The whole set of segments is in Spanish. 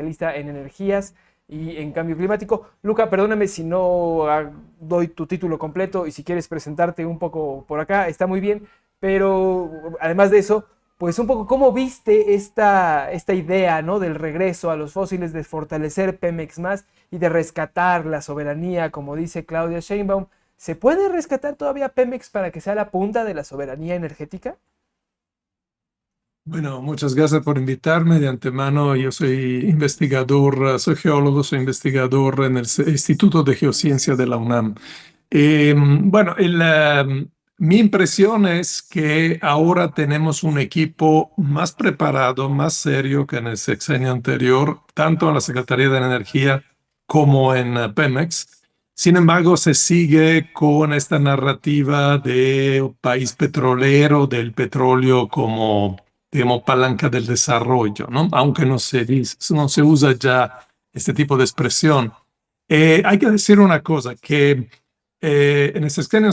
especialista en energías y en cambio climático. Luca, perdóname si no doy tu título completo y si quieres presentarte un poco por acá, está muy bien, pero además de eso, pues un poco cómo viste esta idea, ¿no? Del regreso a los fósiles, de fortalecer Pemex más y de rescatar la soberanía, como dice Claudia Sheinbaum. ¿Se puede rescatar todavía Pemex para que sea la punta de la soberanía energética? Bueno, muchas gracias por invitarme. De antemano, yo soy investigador, soy geólogo, soy investigador en el Instituto de Geociencia de la UNAM. Bueno, mi impresión es que ahora tenemos un equipo más preparado, más serio que en el sexenio anterior, tanto en la Secretaría de Energía como en Pemex. Sin embargo, se sigue con esta narrativa de país petrolero, del petróleo como, digamos, palanca del desarrollo, ¿no? Aunque no se usa ya este tipo de expresión. Hay que decir una cosa, que en el sexenio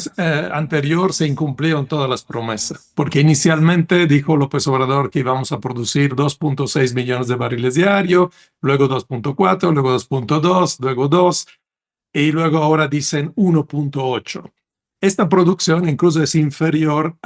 anterior se incumplieron todas las promesas, porque inicialmente dijo López Obrador que íbamos a producir 2.6 millones de barriles diarios, luego 2.4, luego 2.2, luego 2, y luego ahora dicen 1.8. Esta producción incluso es inferior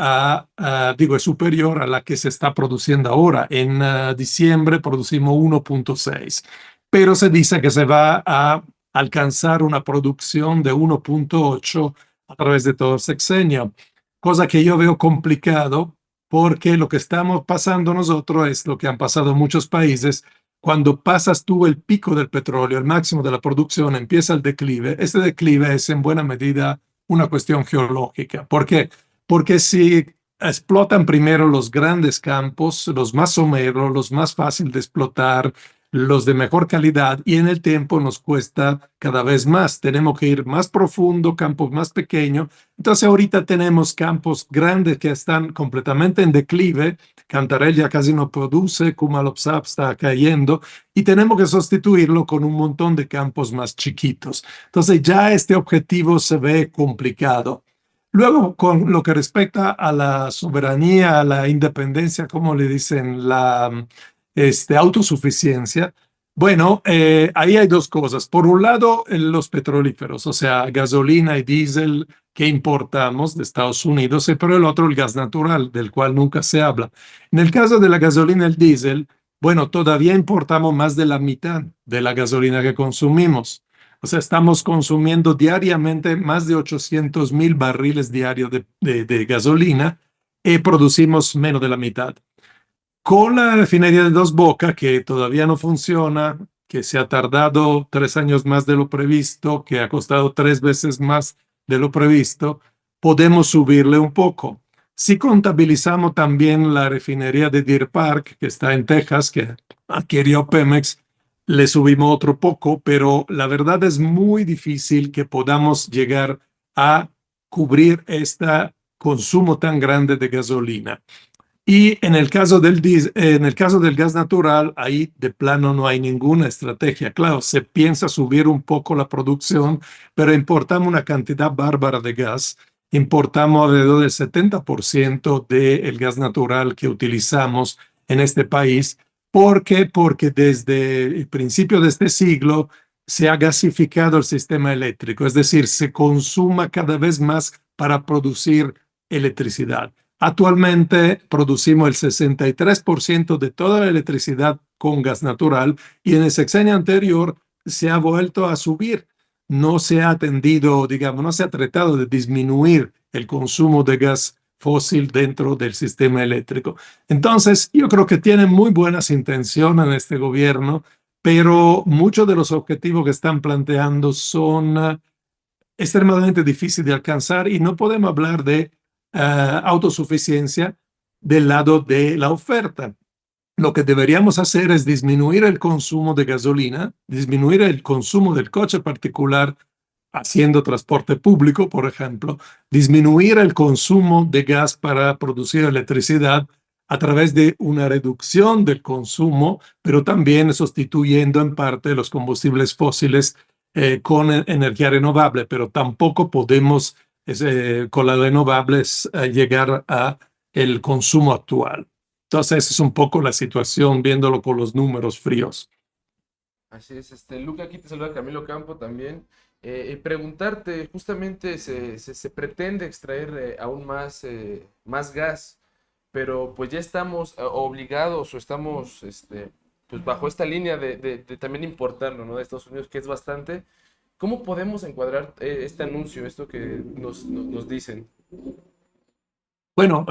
digo, es superior a la que se está produciendo ahora. En diciembre producimos 1.6, pero se dice que se va a alcanzar una producción de 1.8 a través de todo el sexenio, cosa que yo veo complicado porque lo que estamos pasando nosotros es lo que han pasado muchos países. Cuando pasas tú el pico del petróleo, el máximo de la producción, empieza el declive. Este declive es en buena medida una cuestión geológica. ¿Por qué? Porque si explotan primero los grandes campos, los más someros, los más fáciles de explotar, los de mejor calidad, y en el tiempo nos cuesta cada vez más. Tenemos que ir más profundo, campos más pequeños. Entonces ahorita tenemos campos grandes que están completamente en declive. Cantarell ya casi no produce, Kumalopsap está cayendo y tenemos que sustituirlo con un montón de campos más chiquitos. Entonces ya este objetivo se ve complicado. Luego, con lo que respecta a la soberanía, a la independencia, como le dicen, la autosuficiencia, bueno, ahí hay dos cosas. Por un lado, los petrolíferos, o sea, gasolina y diésel que importamos de Estados Unidos, y por el otro, el gas natural, del cual nunca se habla. En el caso de la gasolina y el diésel, bueno, todavía importamos más de la mitad de la gasolina que consumimos. O sea, estamos consumiendo diariamente más de 800,000 barriles diarios de gasolina y producimos menos de la mitad. Con la refinería de Dos Bocas, que todavía no funciona, que se ha tardado 3 años más de lo previsto, que ha costado 3 veces más de lo previsto, podemos subirle un poco. Si contabilizamos también la refinería de Deer Park, que está en Texas, que adquirió Pemex, le subimos otro poco, pero la verdad es muy difícil que podamos llegar a cubrir este consumo tan grande de gasolina. Y en el caso del gas natural, ahí de plano no hay ninguna estrategia. Claro, se piensa subir un poco la producción, pero importamos una cantidad bárbara de gas. Importamos alrededor del 70% del gas natural que utilizamos en este país. ¿Por qué? Porque desde el principio de este siglo se ha gasificado el sistema eléctrico, es decir, se consuma cada vez más para producir electricidad. Actualmente producimos el 63% de toda la electricidad con gas natural y en el sexenio anterior se ha vuelto a subir. No se ha atendido, digamos, no se ha tratado de disminuir el consumo de gas fósil dentro del sistema eléctrico. Entonces, yo creo que tienen muy buenas intenciones en este gobierno, pero muchos de los objetivos que están planteando son extremadamente difíciles de alcanzar y no podemos hablar de autosuficiencia del lado de la oferta. Lo que deberíamos hacer es disminuir el consumo de gasolina, disminuir el consumo del coche particular haciendo transporte público, por ejemplo, disminuir el consumo de gas para producir electricidad a través de una reducción del consumo, pero también sustituyendo en parte los combustibles fósiles con energía renovable, pero tampoco podemos con las renovables llegar a el consumo actual. Entonces, esa es un poco la situación viéndolo con los números fríos. Así es, Luca, aquí te saluda Camilo Campo también. Preguntarte, justamente se pretende extraer aún más gas, pero pues ya estamos obligados o estamos pues bajo esta línea de también importarlo, ¿no? De Estados Unidos, que es bastante. ¿Cómo podemos encuadrar este anuncio, esto que nos dicen? Bueno,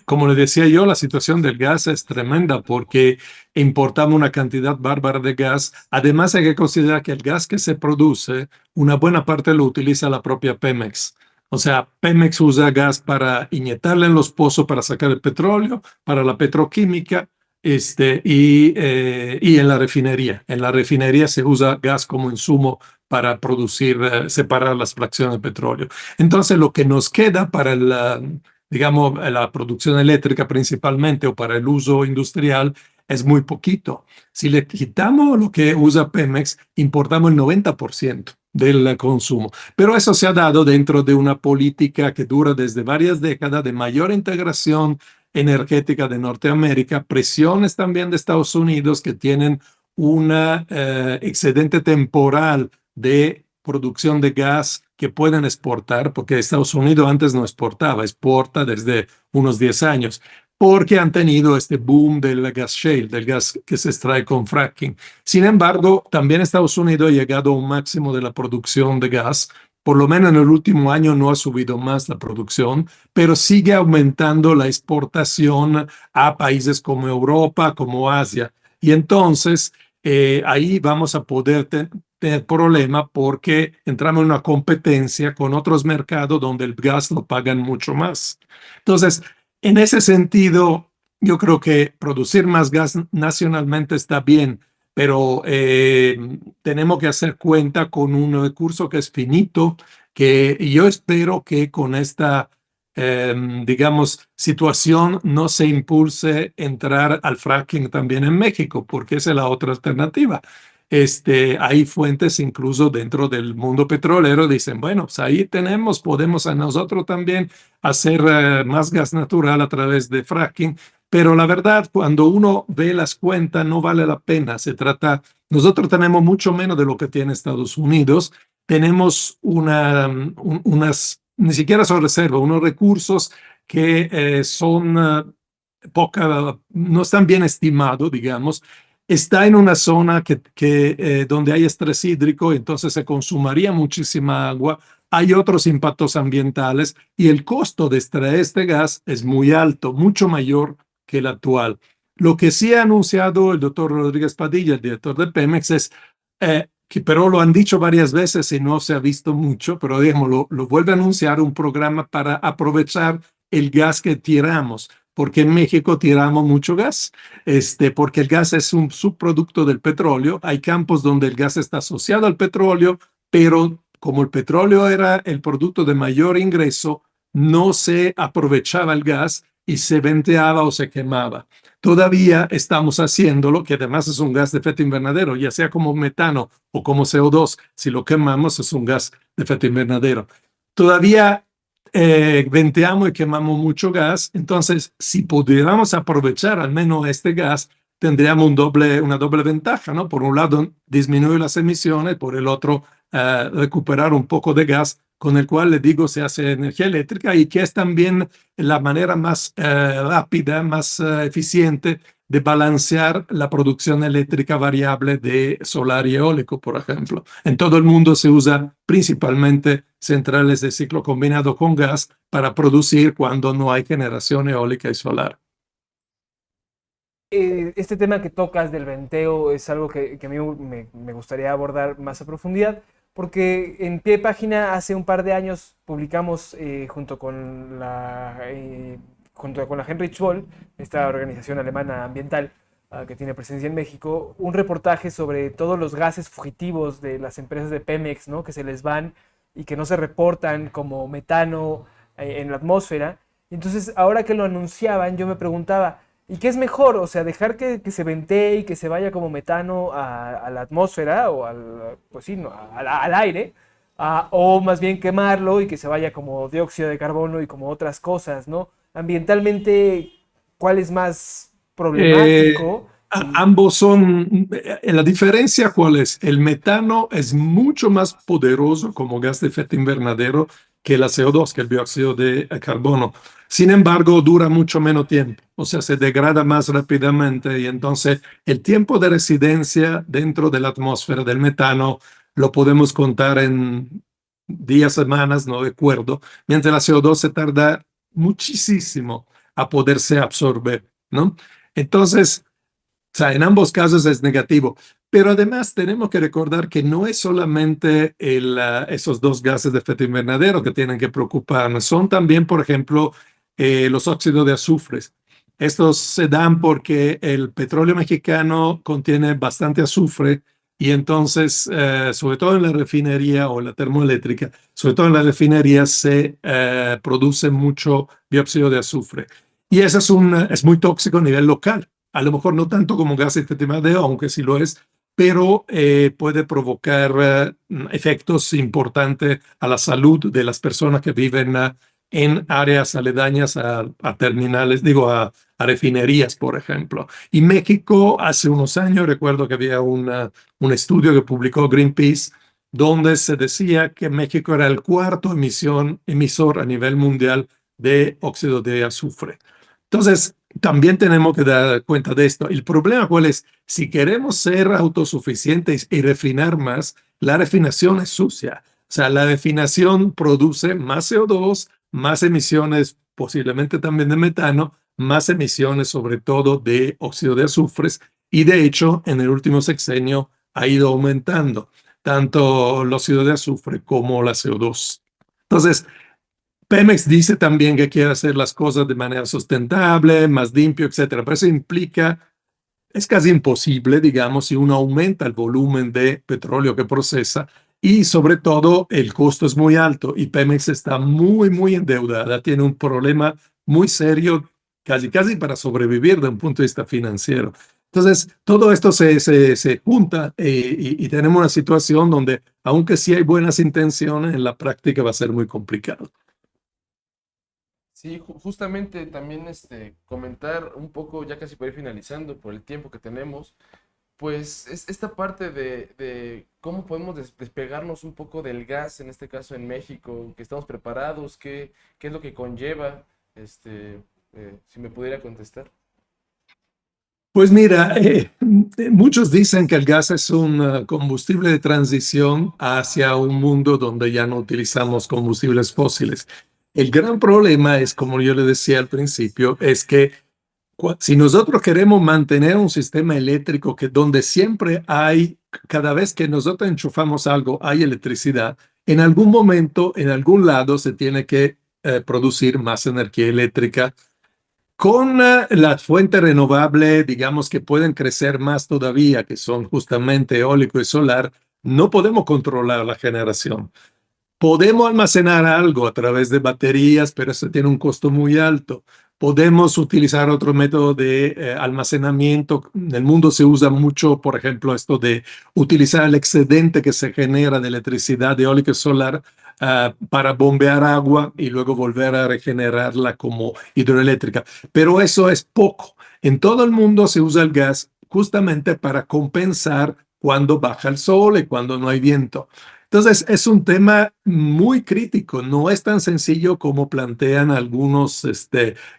como le decía yo, la situación del gas es tremenda porque importamos una cantidad bárbara de gas. Además, hay que considerar que el gas que se produce, una buena parte lo utiliza la propia Pemex. O sea, Pemex usa gas para inyectarle en los pozos para sacar el petróleo, para la petroquímica, y en la refinería. En la refinería se usa gas como insumo para producir, separar las fracciones de petróleo. Entonces, lo que nos queda para digamos, la producción eléctrica principalmente o para el uso industrial es muy poquito. Si le quitamos lo que usa Pemex, importamos el 90% del consumo. Pero eso se ha dado dentro de una política que dura desde varias décadas de mayor integración energética de Norteamérica, presiones también de Estados Unidos que tienen una excedente temporal de producción de gas que pueden exportar, porque Estados Unidos antes no exportaba, exporta desde unos 10 años, porque han tenido este boom del gas shale, del gas que se extrae con fracking. Sin embargo, también Estados Unidos ha llegado a un máximo de la producción de gas. Por lo menos en el último año no ha subido más la producción, pero sigue aumentando la exportación a países como Europa, como Asia. Y entonces ahí vamos a poder tener problema porque entramos en una competencia con otros mercados donde el gas lo pagan mucho más. Entonces, en ese sentido, yo creo que producir más gas nacionalmente está bien, pero tenemos que hacer cuenta con un recurso que es finito, que yo espero que con esta, digamos, situación no se impulse entrar al fracking también en México, porque esa es la otra alternativa. Hay fuentes incluso dentro del mundo petrolero, dicen, bueno, pues ahí tenemos, podemos a nosotros también hacer más gas natural a través de fracking, pero la verdad, cuando uno ve las cuentas, no vale la pena. Se trata, nosotros tenemos mucho menos de lo que tiene Estados Unidos, tenemos unas, ni siquiera son reservas, unos recursos que son no están bien estimados, digamos. Está en una zona donde hay estrés hídrico, entonces se consumiría muchísima agua. Hay otros impactos ambientales y el costo de extraer este gas es muy alto, mucho mayor que el actual. Lo que sí ha anunciado el doctor Rodríguez Padilla, el director de Pemex, es que, pero lo han dicho varias veces y no se ha visto mucho, pero digamos, lo vuelve a anunciar un programa para aprovechar el gas que tiramos, porque en México tiramos mucho gas, porque el gas es un subproducto del petróleo. Hay campos donde el gas está asociado al petróleo, pero como el petróleo era el producto de mayor ingreso, no se aprovechaba el gas y se venteaba o se quemaba. Todavía estamos haciéndolo, que además es un gas de efecto invernadero, ya sea como metano o como CO2, si lo quemamos es un gas de efecto invernadero. Todavía venteamos y quemamos mucho gas, entonces si pudiéramos aprovechar al menos este gas, tendríamos una doble ventaja, ¿no? Por un lado, disminuir las emisiones, por el otro, recuperar un poco de gas con el cual, le digo, se hace energía eléctrica y que es también la manera más rápida, más eficiente de balancear la producción eléctrica variable de solar y eólico, por ejemplo. En todo el mundo se usa principalmente centrales de ciclo combinado con gas para producir cuando no hay generación eólica y solar. Este tema que tocas del venteo es algo que a mí me gustaría abordar más a profundidad, porque en pie de página hace un par de años publicamos junto con la Heinrich Böll, esta organización alemana ambiental que tiene presencia en México, un reportaje sobre todos los gases fugitivos de las empresas de Pemex, ¿no? Que se les van y que no se reportan como metano en la atmósfera. Entonces, ahora que lo anunciaban, yo me preguntaba, ¿y qué es mejor? O sea, dejar que se ventee y que se vaya como metano a la atmósfera o pues sí, no, al aire, o más bien quemarlo y que se vaya como dióxido de carbono y como otras cosas, ¿no? Ambientalmente, ¿cuál es más Eh, problemático? Ambos son, la diferencia cuál es, el metano es mucho más poderoso como gas de efecto invernadero que la CO2, que el dióxido de carbono. Sin embargo, dura mucho menos tiempo, o sea, se degrada más rápidamente y entonces el tiempo de residencia dentro de la atmósfera del metano lo podemos contar en días, semanas, no recuerdo, mientras la CO2 se tarda muchísimo a poderse absorber, ¿no? Entonces, o sea, en ambos casos es negativo. Pero además tenemos que recordar que no es solamente esos dos gases de efecto invernadero que tienen que preocuparnos, son también, por ejemplo, los óxidos de azufre. Estos se dan porque el petróleo mexicano contiene bastante azufre y entonces, sobre todo en la refinería o en la termoeléctrica, sobre todo en la refinería se produce mucho dióxido de azufre. Y eso es muy tóxico a nivel local. A lo mejor no tanto como gas de efecto invernadero, aunque sí lo es, pero puede provocar efectos importantes a la salud de las personas que viven en áreas aledañas a terminales, digo, a refinerías, por ejemplo. Y México, hace unos años, recuerdo que había un estudio que publicó Greenpeace, donde se decía que México era el cuarto emisor a nivel mundial de óxido de azufre. Entonces, también tenemos que dar cuenta de esto. El problema cuál es, si queremos ser autosuficientes y refinar más, la refinación es sucia. O sea, la refinación produce más CO2, más emisiones, posiblemente también de metano, más emisiones sobre todo de óxido de azufre. Y de hecho, en el último sexenio ha ido aumentando tanto el óxido de azufre como la CO2. Entonces, Pemex dice también que quiere hacer las cosas de manera sustentable, más limpio, etcétera. Pero eso implica, es casi imposible, digamos, si uno aumenta el volumen de petróleo que procesa y sobre todo el costo es muy alto y Pemex está muy, muy endeudada, tiene un problema muy serio, casi, casi para sobrevivir de un punto de vista financiero. Entonces, todo esto se junta y tenemos una situación donde, aunque sí hay buenas intenciones, en la práctica va a ser muy complicado. Sí, justamente también comentar un poco, ya casi para ir finalizando por el tiempo que tenemos, pues es esta parte de cómo podemos despegarnos un poco del gas, en este caso en México, que estamos preparados, qué es lo que conlleva, si me pudiera contestar. Pues mira, muchos dicen que el gas es un combustible de transición hacia un mundo donde ya no utilizamos combustibles fósiles. El gran problema es, como yo le decía al principio, es que si nosotros queremos mantener un sistema eléctrico que donde siempre hay, cada vez que nosotros enchufamos algo, hay electricidad, en algún momento, en algún lado, se tiene que producir más energía eléctrica con las fuentes renovables, digamos que pueden crecer más todavía, que son justamente eólico y solar, no podemos controlar la generación. Podemos almacenar algo a través de baterías, pero eso tiene un costo muy alto. Podemos utilizar otro método de almacenamiento. En el mundo se usa mucho, por ejemplo, esto de utilizar el excedente que se genera de electricidad eólica y solar para bombear agua y luego volver a regenerarla como hidroeléctrica. Pero eso es poco. En todo el mundo se usa el gas justamente para compensar cuando baja el sol y cuando no hay viento. Entonces, es un tema muy crítico, no es tan sencillo como plantean algunos,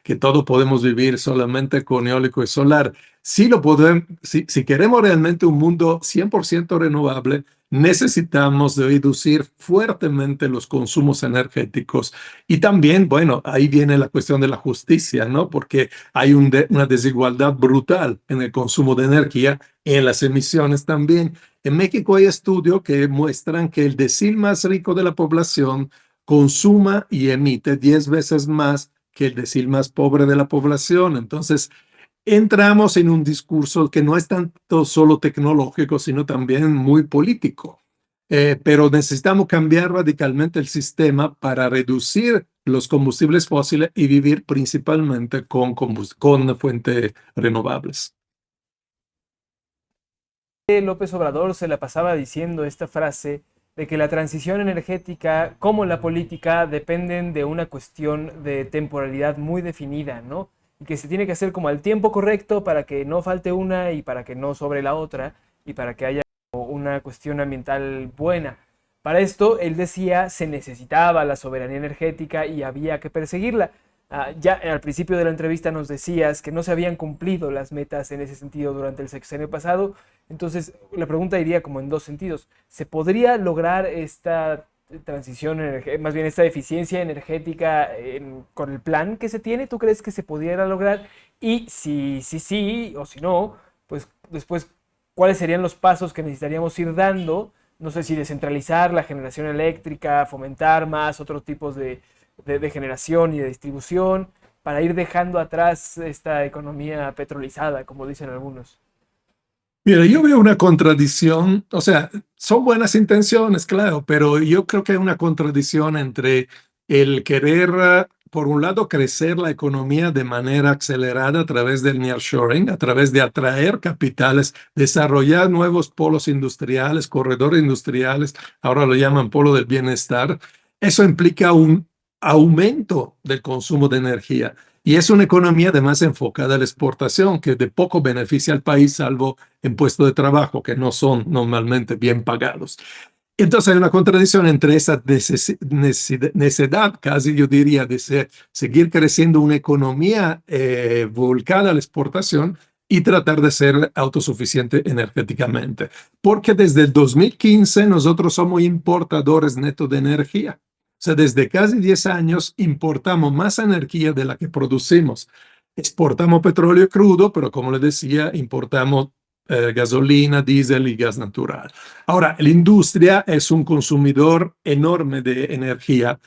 que todo podemos vivir solamente con eólico y solar. Si lo podemos, si queremos realmente un mundo 100% renovable, necesitamos reducir fuertemente los consumos energéticos. Y también, bueno, ahí viene la cuestión de la justicia, ¿no? Porque hay una desigualdad brutal en el consumo de energía y en las emisiones también. En México hay estudios que muestran que el decil más rico de la población consuma y emite 10 veces más que el decil más pobre de la población. Entonces, entramos en un discurso que no es tanto solo tecnológico, sino también muy político. Pero necesitamos cambiar radicalmente el sistema para reducir los combustibles fósiles y vivir principalmente con fuentes renovables. López Obrador se la pasaba diciendo esta frase de que la transición energética como la política dependen de una cuestión de temporalidad muy definida, ¿no? y que se tiene que hacer como al tiempo correcto para que no falte una y para que no sobre la otra y para que haya una cuestión ambiental buena. Para esto, él decía, se necesitaba la soberanía energética y había que perseguirla. Ya al principio de la entrevista nos decías que no se habían cumplido las metas en ese sentido durante el sexenio pasado. Entonces, la pregunta iría como en dos sentidos. ¿Se podría lograr esta transición, más bien esta eficiencia energética con el plan que se tiene? ¿Tú crees que se pudiera lograr? Y si sí, sí, o si no, pues después, ¿cuáles serían los pasos que necesitaríamos ir dando? No sé si descentralizar la generación eléctrica, fomentar más otros tipos de generación y de distribución, para ir dejando atrás esta economía petrolizada, como dicen algunos. Mira, yo veo una contradicción, o sea, son buenas intenciones, claro, pero yo creo que hay una contradicción entre el querer, por un lado, crecer la economía de manera acelerada a través del nearshoring, a través de atraer capitales, desarrollar nuevos polos industriales, corredores industriales, ahora lo llaman polo del bienestar. Eso implica un aumento del consumo de energía. Y es una economía además enfocada a la exportación, que de poco beneficia al país, salvo en puestos de trabajo que no son normalmente bien pagados. Entonces hay una contradicción entre esa necesidad, casi yo diría, de seguir creciendo una economía volcada a la exportación y tratar de ser autosuficiente energéticamente. Porque desde el 2015 nosotros somos importadores netos de energía. O sea, desde casi 10 años importamos más energía de la que producimos. Exportamos petróleo crudo, pero como les decía, importamos gasolina, diésel y gas natural. Ahora, la industria es un consumidor enorme de energía,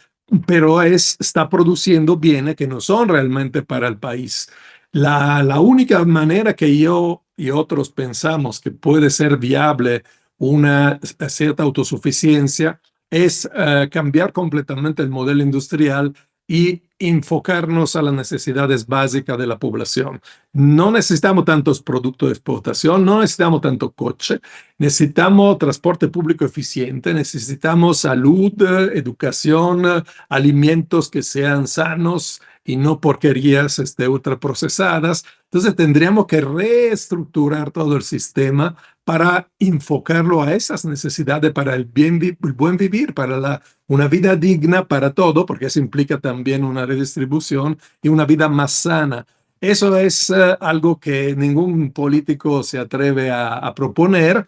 pero está produciendo bienes que no son realmente para el país. La única manera que yo y otros pensamos que puede ser viable una cierta autosuficiencia es cambiar completamente el modelo industrial y enfocarnos a las necesidades básicas de la población. No necesitamos tantos productos de exportación, no necesitamos tanto coche, necesitamos transporte público eficiente, necesitamos salud, educación, alimentos que sean sanos y no porquerías ultraprocesadas. Entonces tendríamos que reestructurar todo el sistema para enfocarlo a esas necesidades para el buen vivir, para una vida digna para todo, porque eso implica también una redistribución y una vida más sana. Eso es algo que ningún político se atreve a proponer,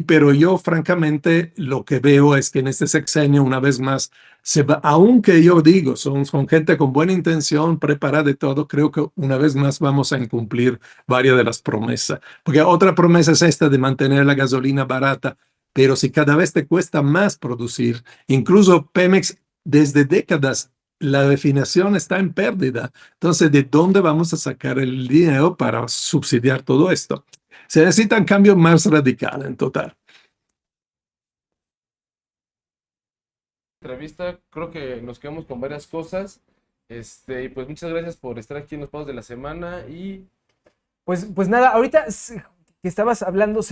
pero yo francamente lo que veo es que en este sexenio, una vez más, aunque yo digo, son gente con buena intención, preparada de todo, creo que una vez más vamos a incumplir varias de las promesas. Porque otra promesa es esta de mantener la gasolina barata, pero si cada vez te cuesta más producir, incluso Pemex desde décadas, la refinación está en pérdida. Entonces, ¿de dónde vamos a sacar el dinero para subsidiar todo esto? Se necesitan cambios más radicales en total. Entrevista, creo que nos quedamos con varias cosas. Y pues muchas gracias por estar aquí en los pagos de la semana y Pues nada, ahorita que estabas hablando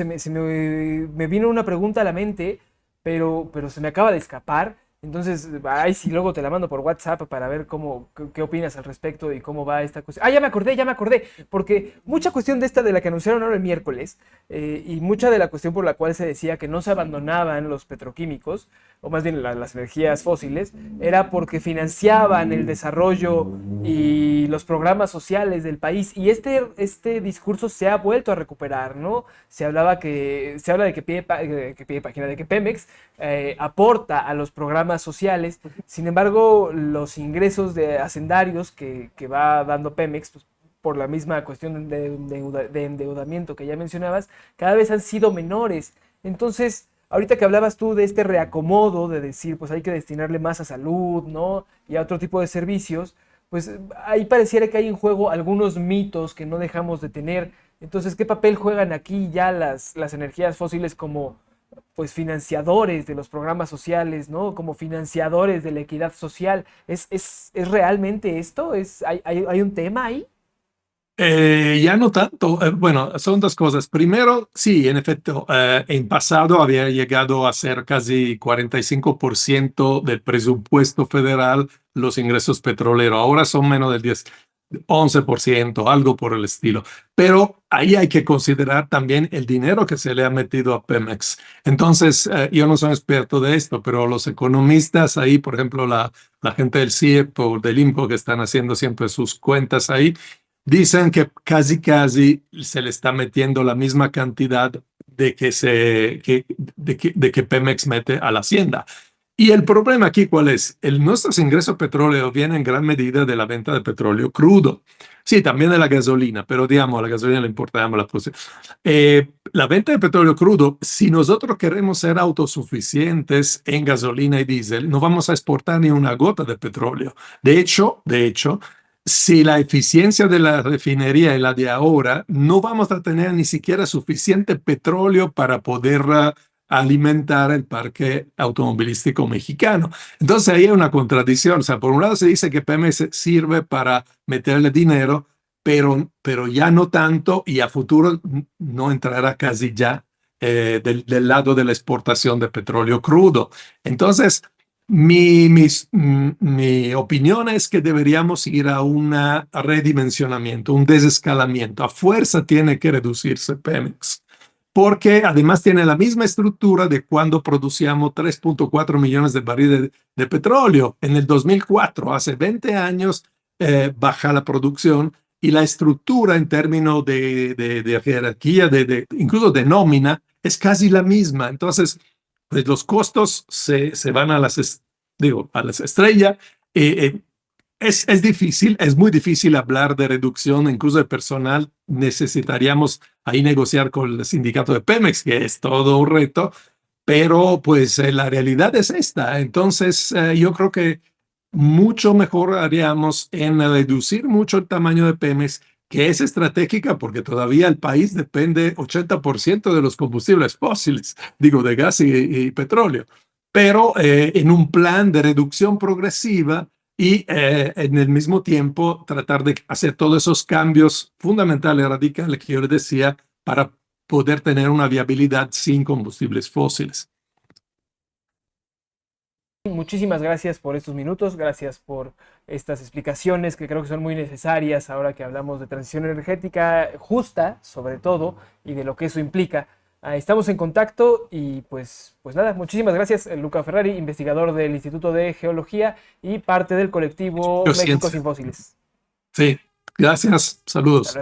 me vino una pregunta a la mente, pero se me acaba de escapar. Entonces, ay, sí, luego te la mando por WhatsApp para ver qué opinas al respecto y cómo va esta cuestión. Ah, ya me acordé, porque mucha cuestión de esta de la que anunciaron ahora el miércoles, y mucha de la cuestión por la cual se decía que no se abandonaban los petroquímicos, o más bien las energías fósiles, era porque financiaban el desarrollo y los programas sociales del país. Y este discurso se ha vuelto a recuperar, ¿no? Se habla de que Pemex aporta a los programas sociales. Sin embargo, los ingresos de hacendarios que va dando Pemex, pues, por la misma cuestión de endeudamiento que ya mencionabas, cada vez han sido menores. Entonces, ahorita que hablabas tú de este reacomodo, de decir, pues hay que destinarle más a salud, ¿no? Y a otro tipo de servicios, pues ahí pareciera que hay en juego algunos mitos que no dejamos de tener. Entonces, ¿qué papel juegan aquí ya las energías fósiles como pues financiadores de los programas sociales, ¿no? Como financiadores de la equidad social? ¿Es realmente esto? ¿Hay un tema ahí? Ya no tanto. Bueno, son dos cosas. Primero, sí, en efecto, en pasado había llegado a ser casi 45% del presupuesto federal los ingresos petroleros. Ahora son menos del 10. 11%, algo por el estilo. Pero ahí hay que considerar también el dinero que se le ha metido a Pemex. Entonces, yo no soy experto de esto, pero los economistas ahí, por ejemplo, la gente del CIEP o del INCO que están haciendo siempre sus cuentas ahí, dicen que casi se le está metiendo la misma cantidad de que Pemex mete a la hacienda. Y el problema aquí, ¿cuál es? Nuestros ingresos de petróleo vienen en gran medida de la venta de petróleo crudo. Sí, también de la gasolina, pero digamos, a la gasolina le importamos la posición. La venta de petróleo crudo, si nosotros queremos ser autosuficientes en gasolina y diésel, no vamos a exportar ni una gota de petróleo. De hecho, si la eficiencia de la refinería es la de ahora, no vamos a tener ni siquiera suficiente petróleo para poder alimentar el parque automovilístico mexicano. Entonces ahí hay una contradicción. O sea, por un lado se dice que Pemex sirve para meterle dinero, pero ya no tanto y a futuro no entrará casi ya del lado de la exportación de petróleo crudo. Entonces, mi opinión es que deberíamos ir a un redimensionamiento, un desescalamiento. A fuerza tiene que reducirse Pemex, porque además tiene la misma estructura de cuando producíamos 3.4 millones de barriles de petróleo. En el 2004, hace 20 años, baja la producción y la estructura en términos de jerarquía, incluso de nómina, es casi la misma. Entonces, pues los costos se van a a las estrellas. Es difícil, es muy difícil hablar de reducción, incluso de personal. Necesitaríamos ahí negociar con el sindicato de Pemex, que es todo un reto, pero pues la realidad es esta. Entonces, yo creo que mucho mejor haríamos en reducir mucho el tamaño de Pemex, que es estratégica porque todavía el país depende 80% de los combustibles fósiles, digo, de gas y petróleo, pero en un plan de reducción progresiva y en el mismo tiempo tratar de hacer todos esos cambios fundamentales, radicales que yo les decía, para poder tener una viabilidad sin combustibles fósiles. Muchísimas gracias por estos minutos, gracias por estas explicaciones que creo que son muy necesarias ahora que hablamos de transición energética justa, sobre todo, y de lo que eso implica. Estamos en contacto y pues nada, muchísimas gracias, Luca Ferrari, investigador del Instituto de Geología y parte del colectivo México Sin Fósiles. Sí, gracias, saludos.